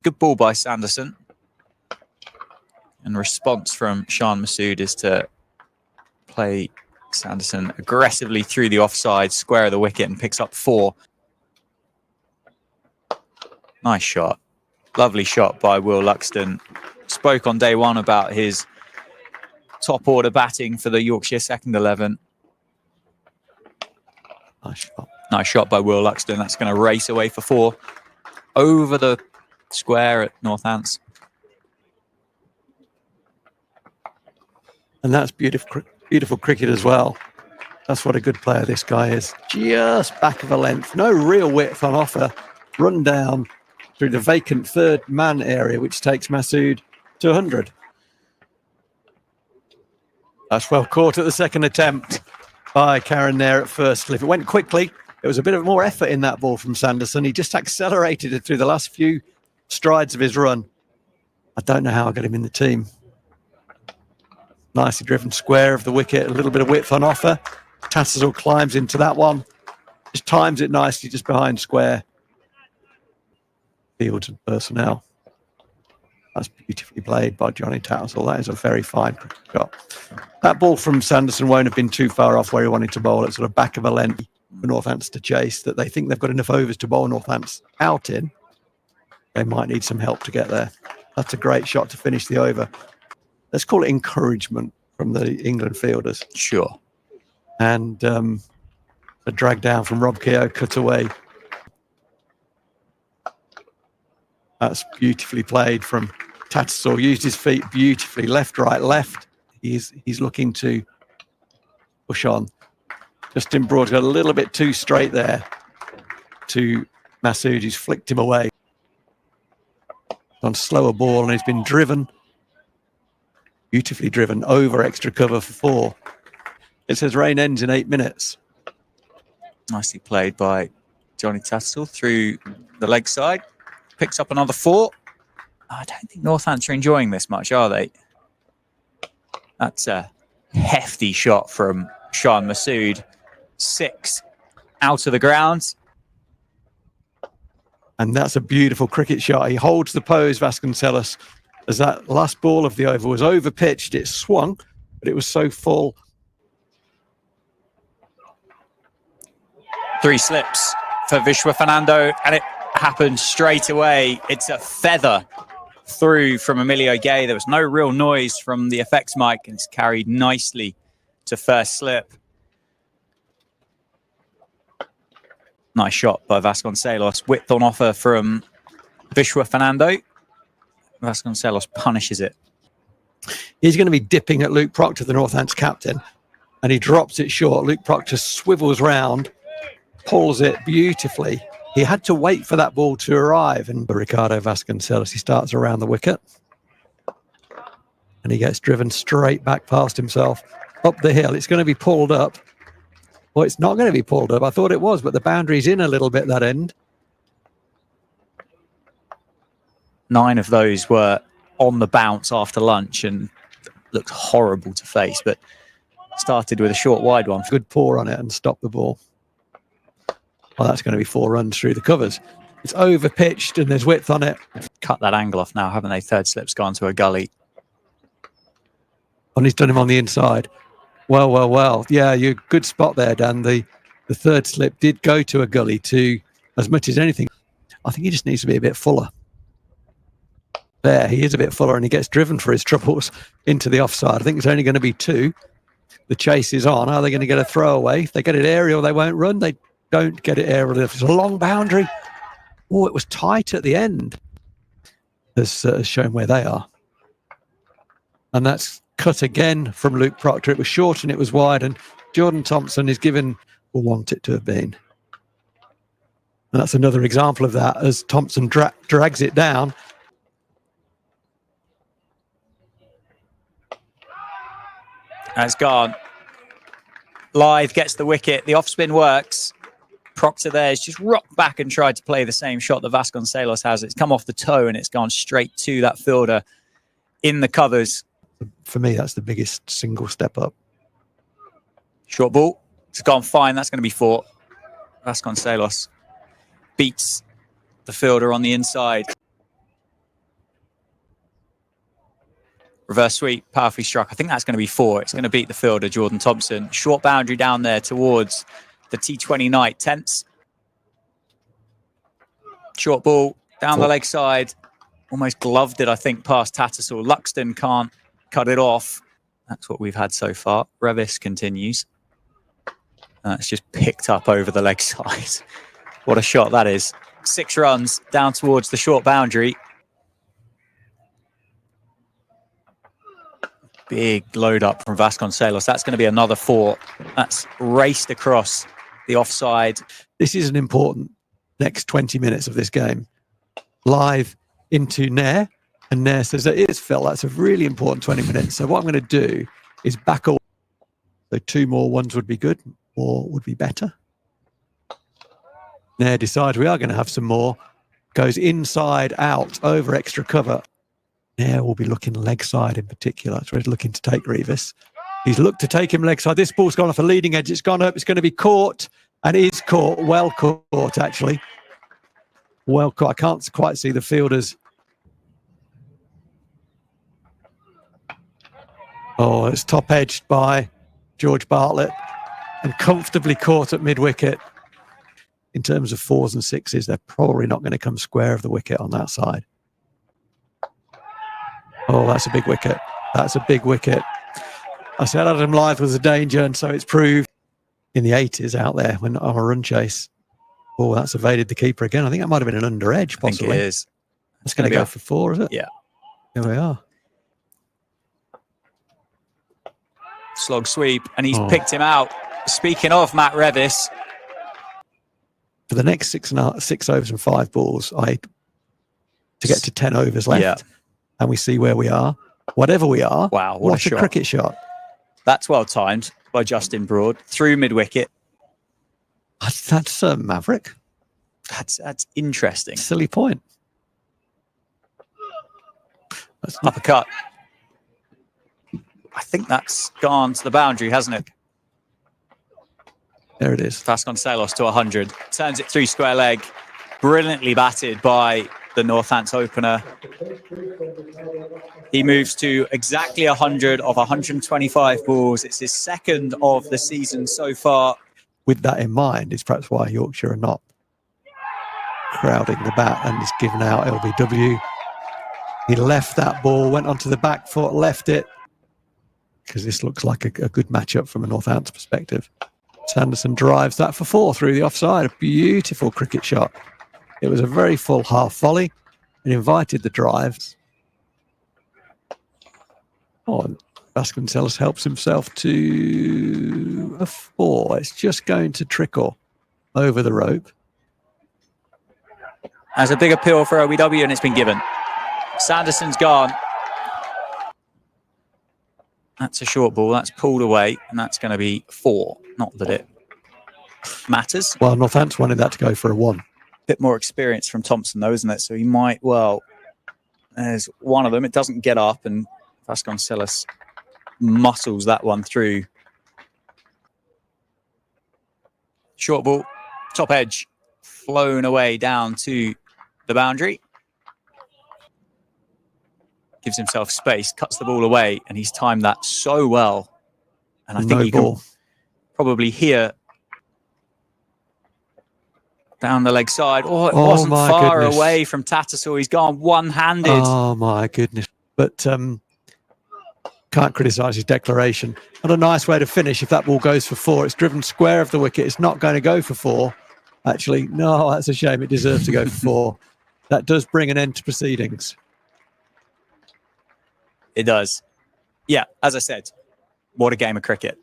Good ball by Sanderson. And response from Shan Masood is to play Sanderson aggressively through the offside, square of the wicket, and picks up 4. Nice shot. Lovely shot by Will Luxton. Spoke on day one about his top order batting for the Yorkshire second 11. Nice shot. Nice shot by Will Luxton. That's going to race away for 4 over the square at Northants. And that's beautiful cricket as well. That's what a good player this guy is. Just back of a length. No real width on offer. Run down through the vacant third man area, which takes Masood to 100. That's well caught at the second attempt by Karen there at first slip. It went quickly. There was a bit of more effort in that ball from Sanderson. He just accelerated it through the last few strides of his run. I don't know how I got him in the team. Nicely driven square of the wicket, a little bit of width on offer. Tattersall climbs into that one. Just times it nicely just behind square. Fields and personnel. That's beautifully played by Johnny Tattersall. That is a very fine shot. That ball from Sanderson won't have been too far off where he wanted to bowl. It's sort of back of a length for Northants to chase, that they think they've got enough overs to bowl Northants out in. They might need some help to get there. That's a great shot to finish the over. Let's call it encouragement from the England fielders. Sure. And a drag down from Rob Keogh, cut away. That's beautifully played from Tattersall. Used his feet beautifully, left, right, left. He's looking to push on. Justin Broad got a little bit too straight there to Masood, who's flicked him away. On slower ball, and he's been driven, beautifully driven, over extra cover for 4. It says rain ends in 8 minutes. Nicely played by Johnny Tattersall through the leg side. Picks up another 4. I don't think Northants are enjoying this much, are they? That's a hefty shot from Shan Masood. 6 out of the ground. And that's a beautiful cricket shot. He holds the pose, Vasconcelos, as that last ball of the over was over pitched. It swung, but it was so full. 3 slips for Vishwa Fernando, and it happened straight away. It's a feather through from Emilio Gay. There was no real noise from the effects mic, and it's carried nicely to first slip. Nice shot by Vasconcelos. Width on offer from Vishwa Fernando. Vasconcelos punishes it. He's going to be dipping at Luke Proctor, the Northants captain, and he drops it short. Luke Proctor swivels round, pulls it beautifully. He had to wait for that ball to arrive, and Ricardo Vasconcelos, he starts around the wicket, and he gets driven straight back past himself up the hill. It's going to be pulled up. Well, it's not going to be pulled up. I thought it was, but the boundary's in a little bit that end. 9 of those were on the bounce after lunch and looked horrible to face, but started with a short wide one. Good pour on it and stop the ball. Well, that's going to be 4 runs through the covers. It's over pitched and there's width on it. Cut that angle off now, haven't they? Third slip's gone to a gully. And he's done him on the inside. Well. Yeah, you're good spot there, Dan. The third slip did go to a gully to as much as anything. I think he just needs to be a bit fuller. There, he is a bit fuller and he gets driven for his troubles into the offside. I think it's only going to be 2. The chase is on. Are they going to get a throwaway? If they get it aerial, they won't run. They don't get it aerial. If it's a long boundary. Oh, it was tight at the end. Has shown where they are. And that's cut again from Luke Proctor. It was short and it was wide, and Jordan Thompson is given or want it to have been. And that's another example of that as Thompson drags it down. That's gone. Lyth gets the wicket. The off spin works. Proctor there has just rocked back and tried to play the same shot that Vasconcelos has. It's come off the toe and it's gone straight to that fielder in the covers. For me, that's the biggest single step up. Short ball. It's gone fine. That's going to be 4. Vasconcelos beats the fielder on the inside. Reverse sweep, powerfully struck. I think that's going to be 4. It's going to beat the fielder, Jordan Thompson. Short boundary down there towards the T20 Knight tents. Short ball down the leg side. Almost gloved it, I think, past Tattersall. Luxton can't cut it off. That's what we've had so far. Revis continues. It's just picked up over the leg side. What a shot that is. 6 runs down towards the short boundary. Big load up from Vasconcelos. That's going to be another 4. That's raced across the offside. This is an important next 20 minutes of this game. Live into Nair, and Nair says that it is Phil. That's a really important 20 minutes. So what I'm going to do is back away. So 2 more ones would be good, or would be better. Nair decides we are going to have some more. Goes inside out over extra cover. Nair will be looking leg side in particular. So he's looking to take Revis. He's looked to take him leg side. This ball's gone off a leading edge. It's gone up. It's going to be caught, and is caught. Well caught, actually. Well caught. I can't quite see the fielders. Oh, it's top edged by George Bartlett and comfortably caught at mid-wicket. In terms of 4s and 6s, they're probably not going to come square of the wicket on that side. Oh, that's a big wicket. That's a big wicket. I said Adam Lyth was a danger, and so it's proved in the 80s out there when on a run chase. Oh, that's evaded the keeper again. I think that might have been an under edge, possibly. I think it is. That's going to go for 4, is it? Yeah. Here we are. Slog sweep, and he's picked him out. Speaking of Matt Revis. For the next 6 overs and 5 balls, to get to 10 overs left, and we see where we are. Whatever we are, wow, what a cricket shot. That's well timed by Justin Broad through mid-wicket. That's Maverick. That's interesting. Silly point. That's uppercut. I think that's gone to the boundary, hasn't it? There it is. Vasconcelos to 100. Turns it through square leg. Brilliantly batted by the Northampton opener. He moves to exactly 100 of 125 balls. It's his 2nd of the season so far. With that in mind, it's perhaps why Yorkshire are not crowding the bat, and it's given out LBW. He left that ball, went onto the back foot, left it, because this looks like a good matchup from a Northampton perspective. Sanderson drives that for 4 through the offside. A beautiful cricket shot. It was a very full half volley. It invited the drives. Oh, and Vasconcelos helps himself to a 4. It's just going to trickle over the rope. As a big appeal for OBW, and it's been given. Sanderson's gone. That's a short ball. That's pulled away, and that's going to be 4. Not that it matters. Well, Northampton wanted that to go for a 1. Bit more experience from Thompson, though, isn't it? So he might, well, there's one of them. It doesn't get up, and Vasconcelos muscles that one through. Short ball, top edge, flown away down to the boundary. Gives himself space, cuts the ball away, and he's timed that so well. And I think you can probably hear down the leg side. Oh, it wasn't far away from Tattersall. He's gone one-handed. Oh, my goodness. But can't criticise his declaration. Not a nice way to finish if that ball goes for 4. It's driven square of the wicket. It's not going to go for 4. Actually, no, that's a shame. It deserves to go for 4. That does bring an end to proceedings. It does. Yeah, as I said, what a game of cricket.